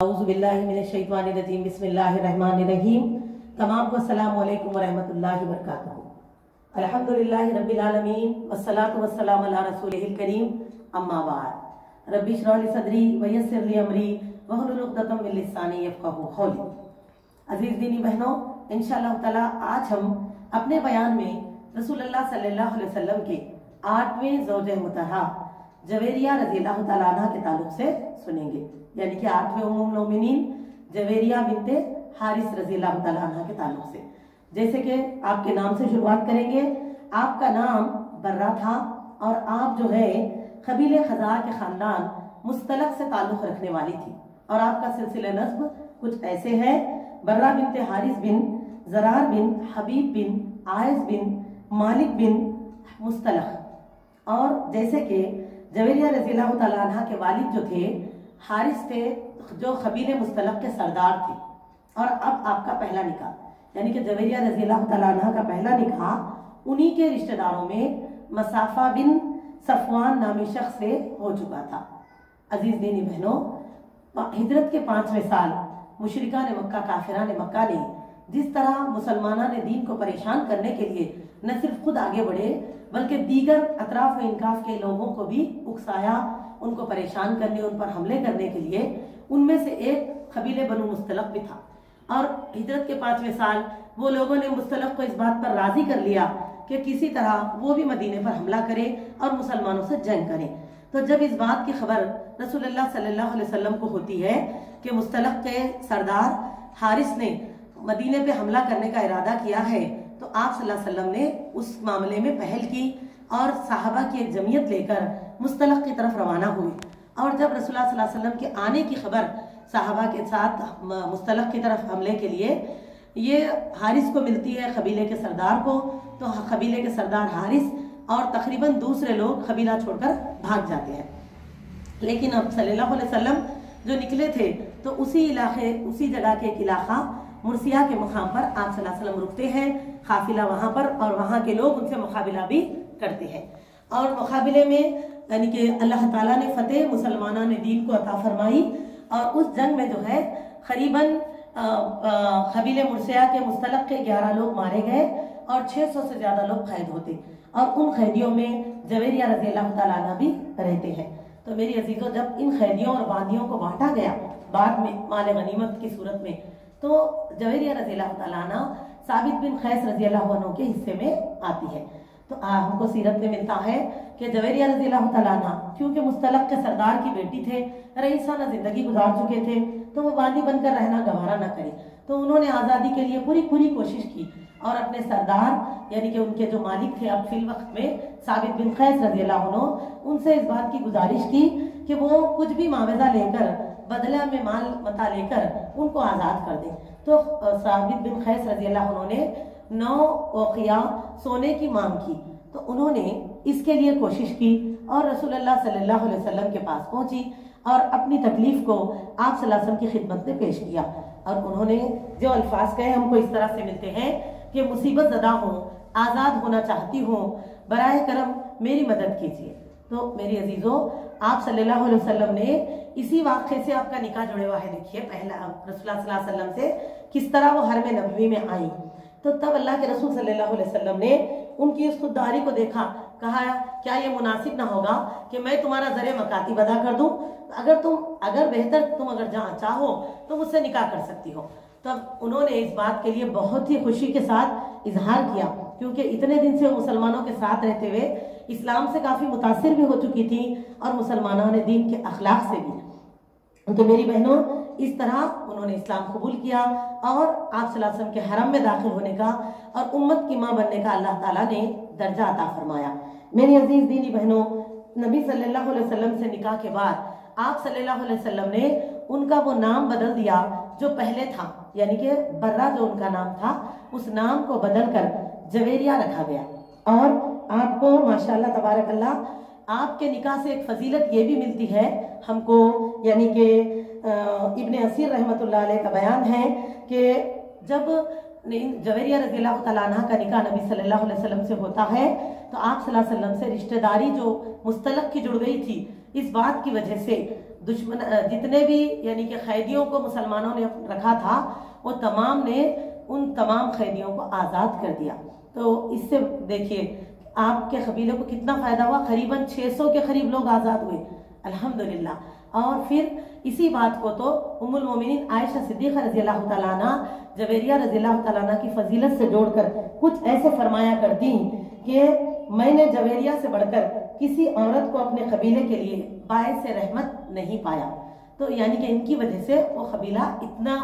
औज़ुबिल्लाहिमिनश्शैतानिर्रजीम बिस्मिल्लाहिर्रहमानिर्रहीम। तमाम को अस्सलामु अलैकुम वरहमतुल्लाहि वबरकातुहू। अल्हम्दुलिल्लाहि रब्बिल आलमीन वस्सलातु वस्सलामु अला रसूलिहिल करीम, अम्मा बाद। रब्बि इश्रह ली सदरी व यस्सिर ली अमरी वहलुल उक़दतम मिन लिसानी यफ़क़हू क़ौली। अजीज दीनी बहनों, इंशाअल्लाह ताला आज हम अपने बयान में रसूलुल्लाह सल्लल्लाहु अलैहि वसल्लम के 8वें ज़ौजे मुतहरा जवेरिया रज़ियल्लाहु ताला अन्हा के ताल्लुक से सुनेंगे, यानी कि 8वें उम्मुल मोमिनीन जवेरिया बिनते हारिस रज़ियल्लाहु ताला अन्हा के ताल्लुक से। जैसे कि आपके नाम से शुरुआत करेंगे। आपका नाम बर्रा था और आप जो है कबीले खज़ा के खानदान मुस्तलक से ताल्लुक रखने वाली थी और आपका सिलसिला नस्ब कुछ ऐसे है। बर्रा बिनते हारिस बिन ज़रार बिन हबीब बिन आयस बिन मालिक बिन मुस्तलक। और जैसे कि जवेरिया रज़ियल्लाहु ताला अन्हा के वालिद जो थे हारिस थे, जो कबीले मुस्तलक के सरदार थे। और अब आपका पहला निकाह, यानी कि जवेरिया रज़ियल्लाहु ताला अन्हा का पहला निकाह उन्हीं के रिश्तेदारों में मसाफा बिन सफवान नामी शख्स से हो चुका था। अजीज दीनी बहनों, हिजरत के 5वें साल मुशरिका ने मक्का, काफिरा ने मक्का ने जिस तरह मुसलमाना ने दीन को परेशान करने के लिए न सिर्फ खुद आगे बढ़े बल्कि दीगर अतराफ व इनकाफ के लोगों को भी उकसाया, उनको परेशान करने, उन पर हमले करने के लिए। उनमें से एक कबीले बनु मुस्तलक भी था और हिजरत के 5वें साल वो लोगों ने मुस्तलक को इस बात पर राजी कर लिया कि किसी तरह वो भी मदीने पर हमला करे और मुसलमानों से जंग करे। तो जब इस बात की खबर रसूलुल्लाह सल्लल्लाहु अलैहि वसल्लम को होती है कि मुस्तलक के सरदार हारिस ने मदीने पे हमला करने का इरादा किया है, तो आप सल्लल्लाहु अलैहि वसल्लम ने उस मामले में पहल की और साहबा की एक जमीयत लेकर मुस्तलक की तरफ रवाना हुए। और जब रसूलुल्लाह सल्लल्लाहु अलैहि वसल्लम के आने की खबर साहबा के साथ मुस्तलक की तरफ हमले के लिए ये हारिस को मिलती है, कबीले के सरदार को, तो कबीले के सरदार हारिस और तकरीबन दूसरे लोग कबीला छोड़कर भाग जाते हैं। लेकिन अब सल्लल्लाहु अलैहि वसल्लम जो निकले थे तो उसी जगह के एक इलाका मुर्सिया के मुकाम पर आप सल्लल्लाहु अलैहि वसल्लम रुकते हैं, काफिला वहां पर, और वहां के लोग उनसे मुकाबिला भी करते हैं। और मुकाबिले में यानी कि अल्लाह ताला ने फतेह मुसलमाना ने दीन को अता फरमाई और उस जंग में जो है करीबन कबीले मुर्सिया के मुस्तलक के 11 लोग मारे गए और 600 से ज्यादा लोग कैद होते और उन कैदियों में जवेरिया रज़ियल्लाहु ताला अन्हा भी रहते हैं। तो मेरी अजीजों, जब इन कैदियों और बांदियों को बांटा गया बाद में माल गनीमत की सूरत में, तो जवेरिया रज़ियल्लाहु ताला अन्हा साबित बिन कैस रज़ियल्लाहु अन्हु के हिस्से में आती है। तो हमको सीरत में मिलता है कि जवेरिया रज़ियल्लाहु ताला अन्हा क्योंकि मुस्तलक के सरदार की बेटी थे, रईसाना जिंदगी गुजार चुके थे, तो वो बांदी बनकर रहना गवारा न करे, तो उन्होंने आज़ादी के लिए पूरी कोशिश की और अपने सरदार यानी कि उनके जो मालिक थे अब फिल वक्त में साबित बिन कैस रज़ियल्लाहु अन्हु, उनसे इस बात की गुजारिश की कि वो कुछ भी मावजा लेकर, बदला में माल मता लेकर उनको आज़ाद कर दें। तो साबित बिन कैस रज़ियल्लाहु अन्हु ने 9 औक़िया सोने की मांग की। तो उन्होंने इसके लिए कोशिश की और रसूलुल्लाह सल्लल्लाहु अलैहि वसल्लम के पास पहुंची और अपनी तकलीफ को आप सल्लल्लाहु अलैहि वसल्लम की खिदमत में पेश किया। और उन्होंने जो अल्फाज कहे हमको इस तरह से मिलते हैं कि मुसीबत ज़दा हूँ, आज़ाद होना चाहती हूँ, बराए करम मेरी मदद कीजिए। तो मेरी अजीज़ों, आप सल्लल्लाहु अलैहि वसल्लम ने इसी वाक़े से आपका निकाह जुड़े हुआ है। देखिए पहला रसूलुल्लाह सल्लल्लाहु अलैहि वसल्लम से किस तरह वो हरम नबवी में आई, तो तब अल्लाह के रसूल सल्लल्लाहु अलैहि वसल्लम ने उनकी इस खुददारी को देखा, कहा क्या ये मुनासिब ना होगा कि मैं तुम्हारा ज़रे मकाती अदा कर दूं, अगर बेहतर तुम जहाँ चाहो तो मुझसे निकाह कर सकती हो। तब उन्होंने इस बात के लिए बहुत ही खुशी के साथ इजहार किया, क्योंकि इतने दिन से मुसलमानों के साथ रहते हुए इस्लाम से काफ़ी मुतासिर भी हो चुकी थी और मुसलमानों ने दीन के अखलाक से भी। तो मेरी बहनों, इस तरह उन्होंने इस्लाम कबूल किया और आप सल्लल्लाहु अलैहि वसल्लम के हरम में दाखिल होने का और उम्मत की माँ बनने का अल्लाह ताला ने दर्जा अता फरमाया। मेरी अजीज दीनी बहनों, नबी सल्लल्लाहु अलैहि वसल्लम से निकाह के बाद आप सल्लल्लाहु अलैहि वसल्लम ने उनका वो नाम बदल दिया जो पहले था, यानी कि बर्रा जो उनका नाम था उस नाम को बदलकर जवेरिया रखा गया। और आपको माशाअल्लाह तबारकल्लाह आपके निकाह से एक फजीलत ये भी मिलती है हमको, यानी कि इब्ने असीर रहमतुल्लाह अलैह का बयान है कि जब जवेरिया रज़ियल्लाहु ताला अन्हा का निकाह नबी सल्लल्लाहु अलैहि वसल्लम से होता है तो आप सल्लल्लाहु अलैहि वसल्लम से रिश्तेदारी जो मुस्तलक की जुड़ गई थी, इस बात की वजह से दुश्मन जितने भी यानी कि कैदियों को मुसलमानों ने रखा था वो तमाम ने उन तमाम कैदियों को आज़ाद कर दिया। तो इससे देखिए आपके कबीले को कितना फ़ायदा हुआ, करीबन 600 के करीब लोग आज़ाद हुए अल्हम्दुलिल्लाह। और फिर इसी बात को तो उम्मुल मोमिनीन आयशा सिद्दीक़ा रज़ियल्लाहु तआला अन्हा जवेरिया रज़ियल्लाहु तआला अन्हा की फजीलत से जोड़कर कुछ ऐसे फरमाया करती कि मैंने जवेरिया से बढ़कर किसी औरत को अपने कबीले के लिए बायस रहमत नहीं पाया। तो यानी कि इनकी वजह से वो कबीला इतना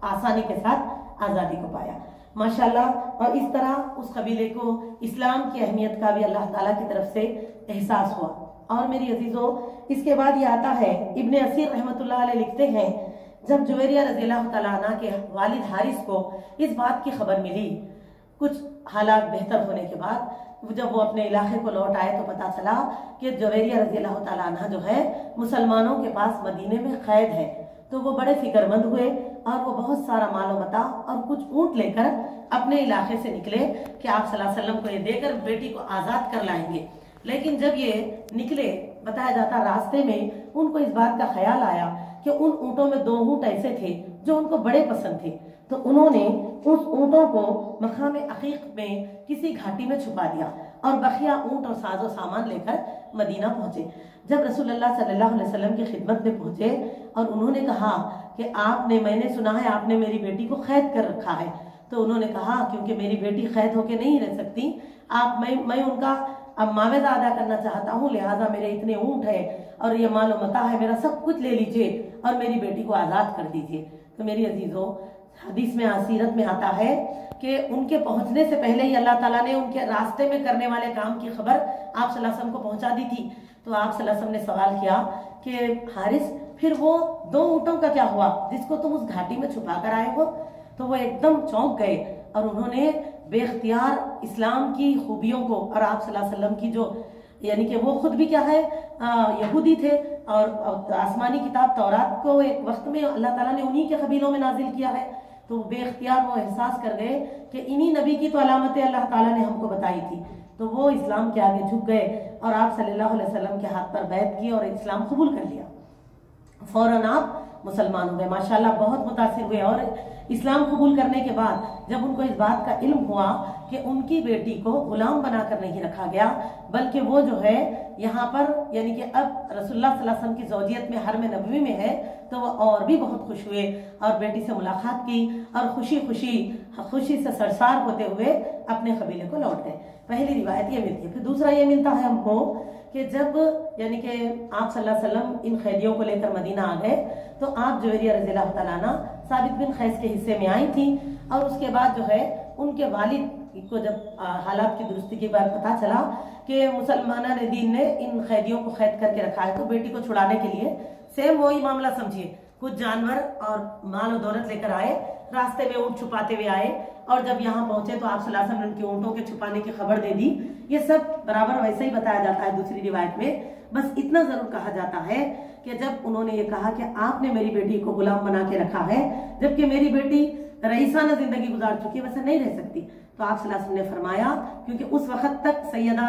आसानी के साथ आज़ादी को पाया माशाल्लाह। और इस तरह उस कबीले को इस्लाम की अहमियत का भी अल्लाह ताला की तरफ से एहसास हुआ। और मेरी अजीजों इसके बाद ये आता है इब्ने असीर रहमतुल्लाह अलैह लिखते हैं जब जुवेरिया रज़ियल्लाहु तआला अन्हा के वालिद हारिस को इस बात की खबर मिली, कुछ हालात बेहतर होने के बाद जब वो अपने इलाके को लौट आए तो पता चला कि जुवेरिया रज़ियल्लाहु तआला अन्हा जो है मुसलमानों के पास मदीने में कैद है। तो वो बड़े फिक्रमंद हुए और वो बहुत सारा मालो मता और कुछ ऊँट लेकर अपने इलाके से निकले कि आप सल्लल्लाहु अलैहि वसल्लम को ये देकर बेटी को आज़ाद कर लाएंगे। लेकिन जब ये निकले बताया जाता रास्ते में उनको इस बात का ख्याल आया कि उन ऊँटों में 2 ऊँट ऐसे थे जो उनको बड़े पसंद थे। तो उन्होंने उस ऊँटों को मकाम अकीक में किसी घाटी में छुपा दिया और बखिया ऊँट और साजो सामान लेकर मदीना पहुंचे। जब रसूलुल्लाह सल्लल्लाहु अलैहि वसल्लम की खिदमत में पहुंचे और उन्होंने कहा कि मैंने सुना है आपने मेरी बेटी को कैद कर रखा है। तो उन्होंने कहा क्योंकि मेरी बेटी कैद होके नहीं रह सकती, मैं उनका अब मावेदा अदा करना चाहता हूँ, लिहाजा मेरे इतने ऊँट है और ये मालो मता है, मेरा सब कुछ ले लीजिए और मेरी बेटी को आज़ाद कर दीजिए। तो मेरी अजीजों हदीस में सीरत में आता है कि उनके पहुंचने से पहले ही अल्लाह ताला ने उनके रास्ते में करने वाले काम की खबर आप सल्लल्लाहु अलैहि वसल्लम को पहुंचा दी थी। तो आप सल्लल्लाहु अलैहि वसल्लम ने सवाल किया कि हारिस फिर वो 2 ऊँटों का क्या हुआ जिसको तुम उस घाटी में छुपा कर आए हो? तो वो एकदम चौंक गए और उन्होंने बेख्तियार इस्लाम की खूबियों को और आप सल्लल्लाहु अलैहि वसल्लम की जो यानी कि वो खुद भी क्या है यहूदी थे और आसमानी किताब तौरात को एक वक्त में अल्लाह ताला ने उन्हीं के कबीलों में नाजिल किया है। तो बेख्तियार वो एहसास कर गए कि इन्हीं नबी की तो अलामतें अल्लाह ताला ने हमको बताई थी। तो वो इस्लाम के आगे झुक गए और आप सल्लल्लाहु अलैहि वसल्लम के हाथ पर बैत की और इस्लाम कबूल कर लिया। फौरन आप मुसलमान हो गए माशाल्लाह, बहुत मुतासिर हुए। और इस्लाम कबूल करने के बाद जब उनको इस बात का इल्म हुआ कि उनकी बेटी को गुलाम बनाकर नहीं रखा गया बल्कि वो जो है यहाँ पर यानी कि अब रसूलुल्लाह सल्लल्लाहु अलैहि वसल्लम की ज़ौजियत में हरम नबवी में है, तो वो और भी बहुत खुश हुए और बेटी से मुलाकात की और खुशी से सरसार होते हुए अपने कबीले को लौट गए। पहली रिवायत ये मिलती है। फिर दूसरा ये मिलता है हमको कि जब यानी कि आप सल्लल्लाहु अलैहि वसल्लम इन कैदियों को लेकर मदीना आ गए तो आप जुवेरिया रज़ियल्लाहु तआला अन्हा साबित बिन कैस के हिस्से में आई थी और उसके बाद जो है उनके वालिद को जब हालात की दुरुस्ती के बाद पता चला कि मुसलमाना ने दीन ने इन कैदियों को कैद करके रखा है, तो बेटी को छुड़ाने के लिए सेम वही मामला समझिए, कुछ जानवर और माल और दौलत लेकर आए, रास्ते में ऊँट छुपाते हुए आए और जब यहाँ पहुंचे तो आप सल्लल्लाहु अलैहि वसल्लम ने उनके ऊँटों के छुपाने की खबर दे दी। ये सब बराबर वैसे ही बताया जाता है दूसरी रिवायत में। बस इतना जरूर कहा जाता है कि जब उन्होंने ये कहा कि आपने मेरी बेटी को गुलाम बना के रखा है जबकि मेरी बेटी रईसाना जिंदगी गुजार चुकी है, वैसे नहीं रह सकती। तो आप सल्लल्लाहु अलैहि वसल्लम ने फरमाया क्योंकि उस वक्त तक सैयदा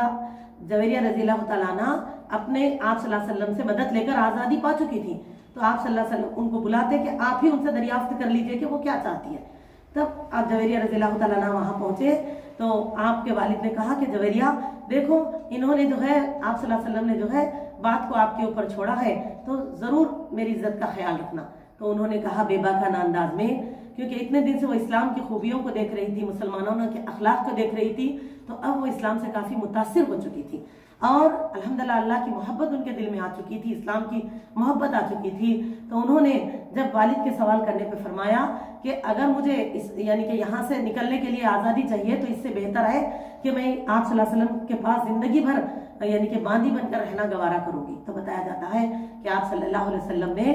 जवेरिया रज़ियल्लाहु तआला अन्हा अपने आप सल्लल्लाहु अलैहि वसल्लम से मदद लेकर आज़ादी पा चुकी थी। तो आप सल्लल्लाहु अलैहि वसल्लम उनको बुलाते कि आप ही उनसे दरियाफ्त कर लीजिए कि वो क्या चाहती है। तब आप जवेरिया रज़ियल्लाहु तआला अन्हा वहां पहुंचे तो आपके वालिद ने कहा कि जवेरिया देखो इन्होंने जो है आप सल्लल्लाहु अलैहि वसल्लम ने जो है बात को आपके ऊपर छोड़ा है तो जरूर मेरी इज्जत का ख्याल रखना। तो उन्होंने कहा बेबाकाना अंदाज में, क्योंकि इतने दिन से वो इस्लाम की खूबियों को देख रही थी, मुसलमानों के अखलाक को देख रही थी, तो अब वो इस्लाम से काफी मुतासिर हो चुकी थी और अल्हम्दुलिल्लाह अल्लाह की मोहब्बत उनके दिल में आ चुकी थी, इस्लाम की मोहब्बत आ चुकी थी। तो उन्होंने जब वालिद के सवाल करने पे फरमाया कि अगर मुझे इस यानी कि यहाँ से निकलने के लिए आज़ादी चाहिए तो इससे बेहतर है कि मैं आप सल्लल्लाहु अलैहि वसल्लम के पास जिंदगी भर यानी कि बांदी बनकर रहना गवारा करूंगी। तो बताया जाता है कि आप सल्लल्लाहु अलैहि वसल्लम ने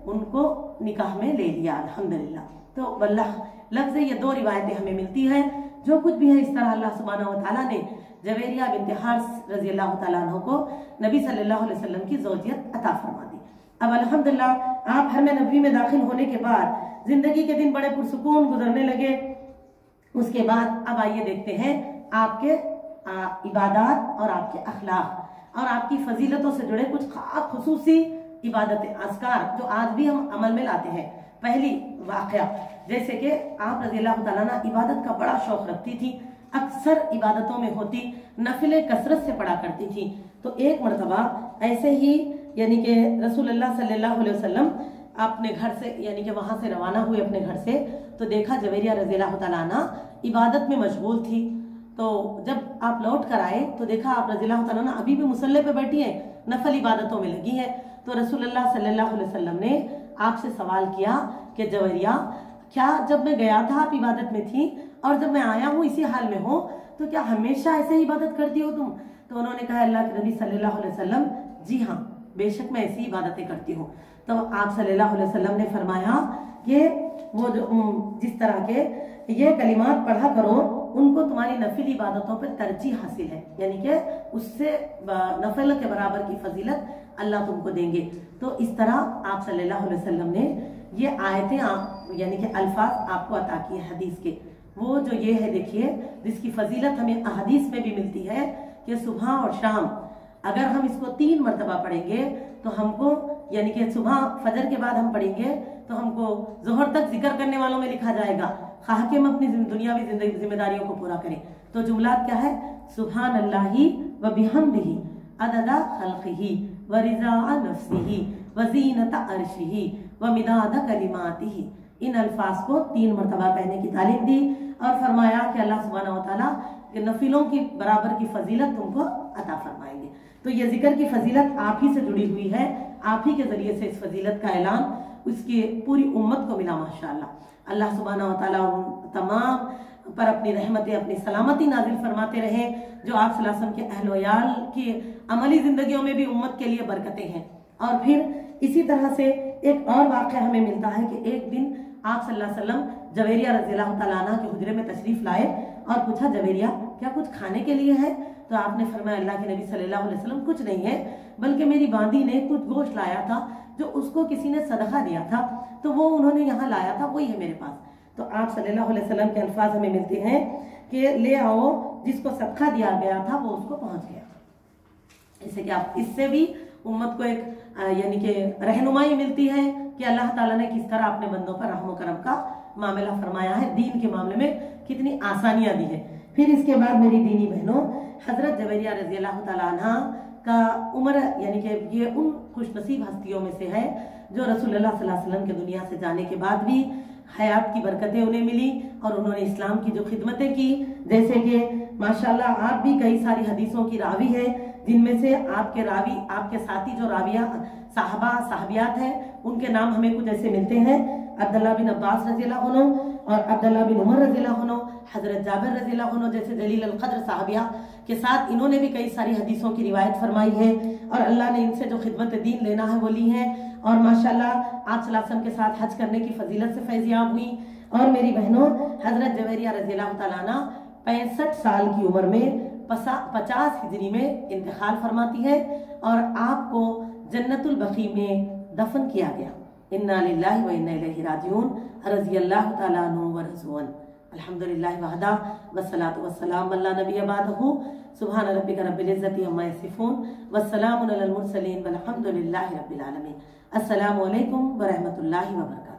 उनको निकाह में ले लिया अल्हम्दुलिल्लाह। तो वल्लाह लफ्ज़ ये 2 रिवायतें हमें मिलती हैं। जो कुछ भी है इस तरह अल्लाह सुब्हानहू व तआला ने जवेरिया बिन्त हारिस रज़ियल्लाहु तआला अन्हा को नबी सल्लल्लाहु अलैहि वसल्लम की ज़ौजियत अता फरमा दी। अब अल्हम्दुलिल्लाह आप हरम नबवी में दाखिल होने के बाद जिंदगी के दिन बड़े पुरसुकून गुजरने लगे। उसके बाद अब आइए देखते हैं आपके इबादत और आपके अखलाक और आपकी फजीलतों से जुड़े कुछ खास खुसूसी इबादत अस्कार जो आज भी हम अमल में लाते हैं। पहली वाकया जैसे कि आप रज़ी अल्लाह तआला अन्हा इबादत का बड़ा शौक रखती थी, अक्सर इबादतों में होती, नफिले कसरत से पढ़ा करती थी। तो एक मरतबा ऐसे ही यानी कि रसूलुल्लाह सल्लल्लाहु अलैहि वसल्लम अपने घर से यानी कि वहां से रवाना हुए अपने घर से, तो देखा जवेरिया रज़ी अल्लाह तआला अन्हा इबादत में मशगूल थी। तो जब आप लौट कर आए तो देखा आप रज़ी अल्लाह तआला अन्हा अभी भी मुसल्ले पे बैठी हैं, नफल इबादतों में लगी हैं। तो रसूलुल्लाह सल्लल्लाहु अलैहि वसल्लम ने आपसे सवाल किया कि जवेरिया, क्या जब मैं गया था आप इबादत में थी और जब मैं आया हूँ इसी हाल में हो, तो क्या हमेशा ऐसे ही इबादत करती हो तुम? तो उन्होंने कहा अल्लाह के नबी सल्लल्लाहु अलैहि वसल्लम, जी हाँ बेशक मैं ऐसी इबादतें करती हूँ। तो आप सल्लल्लाहु अलैहि वसल्लम ने फरमाया कि वो जो जिस तरह के ये कलिमात पढ़ा करो उनको तुम्हारी नफिल इबादतों पर तरजीह हासिल है, यानी कि उससे नफल के बराबर की फजीलत अल्लाह तुमको देंगे। तो इस तरह आप सल्लल्लाहु अलैहि वसल्लम ने ये आयतें आप यानी कि अल्फाज आपको अता किए हदीस के। वो जो ये है देखिए जिसकी फजीलत हमें हदीस में भी मिलती है कि सुबह और शाम अगर हम इसको 3 मरतबा पढ़ेंगे तो हमको यानी कि सुबह फजर के बाद हम पढ़ेंगे तो हमको जोहर तक जिक्र करने वालों में लिखा जाएगा, खाह के हम अपनी दुनियावी जिम्मेदारियों को पूरा करें। तो जुमलात क्या है? सुभान अल्लाही व बिहम्दिही अददा खल्क़िही व रिज़ा नफ्सिही व ज़ीनता अर्शिही व मिदादा कलिमातिही। इन अल्फाज को 3 मरतबा कहने की तालीम दी और फरमाया कि अल्लाह सुब्हानहू व तआला के नफिलों की बराबर की फजीलत तुमको अता फरमाएंगे। तो ये जिक्र की फजीलत आप ही से जुड़ी हुई है, आप ही के जरिए से इस फजीलत का ऐलान उसकी पूरी उम्मत को मिला माशाअल्लाह। अल्लाह सुब्हानहू व तआला तमाम पर अपनी रहमतें अपनी सलामती नाजिल फरमाते रहे, जो आप सल्लल्लाहु अलैहि वसल्लम के अहल-व-याल की अमली जिंदगियों में भी उम्मत के लिए बरकतें हैं। और फिर इसी तरह से एक और वाक़या हमें मिलता है कि एक दिन आप सल्लल्लाहु अलैहि वसल्लम जवेरिया रज़ी अल्लाह तआला अन्हा के हुजरे में तशरीफ लाए और पूछा, जवेरिया क्या कुछ खाने के लिए है? तो आपने फरमाया अल्लाह के नबी सल्लल्लाहु अलैहि वसल्लम कुछ नहीं है, बल्कि मेरी बांदी ने कुछ गोश्त लाया था जो उसको किसी ने सदका दिया था, तो वो उन्होंने यहाँ लाया था, वही है मेरे पास। तो आप सल्लल्लाहु अलैहि वसल्लम के अल्फाज हमें मिलते हैं कि ले आओ, जिसको सदका दिया गया था वो उसको पहुंच गया। इससे कि आप इससे भी उम्मत को एक यानी कि रहनुमाई मिलती है कि अल्लाह ताला ने किस तरह अपने बंदों पर रहम करम का मामला फरमाया है, दीन के मामले में कितनी आसानियां दी है। फिर इसके बाद मेरी दीनी बहनों, हजरत जवेरिया रज़ी अल्लाह तआला अन्हा का उम्र यानी कि ये उन खुशनसीब हस्तियों में से है जो रसूलुल्लाह सल्लल्लाहु अलैहि वसल्लम के दुनिया से जाने के बाद भी हयात की बरकतें उन्हें मिली और उन्होंने इस्लाम की जो खिदमतें की, जैसे कि माशाल्लाह आप भी कई सारी हदीसों की रावी है, जिनमें से आपके रावी आपके साथी जो राविया साहबा साहबियात हैं उनके नाम हमें कुछ ऐसे मिलते हैं, अब्दुल्लाह बिन अब्बास रज़ियल्लाहु अन्हु और अब्दुल्लाह बिन उमर रज़ियल्लाहु अन्हु, हजरत जाबिर रज़ियल्लाहु अन्हु जैसे जलील अल क़द्र साहबिया के साथ इन्होंने भी कई सारी हदीसों की रिवायत फरमाई है और अल्लाह ने इनसे जो खिदमत दीन लेना है वो ली है और माशाल्लाह आप सल्लल्लाहु अलैहि वसल्लम के साथ हज करने की फजीलत से फैज़याब हुई। और मेरी बहनों, हजरत जवेरिया रज़ियल्लाहु तआला अन्हा 65 साल की उम्र में 50 हिजरी में इंतकाल फरमाती है और आपको जन्नतुल बकी में दफन किया गया। इन्ना लिल्लाहि व इन्ना इलैहि राजिऊन रज़ियल्लाहु तआला अन्हु व रज़ुअन। अल्हम्दुलिल्लाहि वहदा वस्सलातु वस्सलामु अला नबिय्य बादहु सुब्हान रब्बिका रब्बिल इज्जति अम्मा यसिफून वस्सलामुन अलल मुरसलीन वल्हम्दुलिल्लाहि रब्बिल आलमीन। अस्सलामु अलैकुम व रहमतुल्लाहि व बरकातुहू।